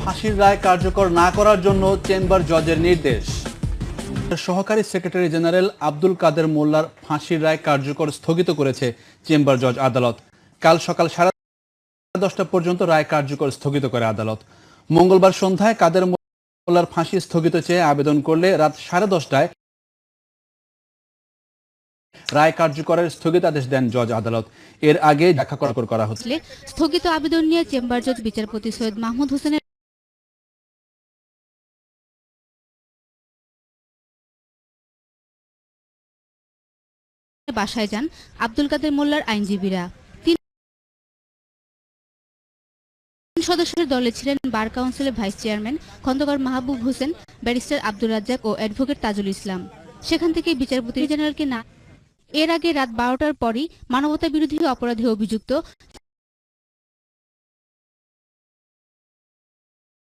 ফাঁসির রায় কার্যকর না করার জন্য চেম্বার জজের নির্দেশ। সহকারী সেক্রেটারি জেনারেল আব্দুল কাদের মোল্লার ফাঁসির রায় কার্যকর স্থগিত করেছে চেম্বার জজ আদালত। কাল সকাল 10:30 পর্যন্ত রায় কার্যকর স্থগিত করে আদালত। মঙ্গলবার সন্ধ্যায় কাদের মোল্লার ফাঁসি স্থগিত চেয়ে আবেদন করলে রাত 10:30টায় রায় কার্যকরের স্থগিতাদেশ দেন জজ আদালত। এর আগে ব্যাখ্যা করা হচ্ছে। স্থগিত আবেদন নিয়ে চেম্বার জজ বিচারপতি সৈয়দ মাহমুদ হোসেনের বাসায় যান আব্দুল কাদের মোল্লার আইনজীবীরা। 3 সদস্যের দলে ছিলেন বার কাউন্সিলের vice chairman Khandakar Mahbub Hossain, barrister Abdur Razzak ও অ্যাডভোকেট তাজুল ইসলাম। সেখান থেকে বিচারপতি জেনারেলকে না এর আগে রাত 12টার পরই মানবতা বিরোধী অপরাধে অভিযুক্ত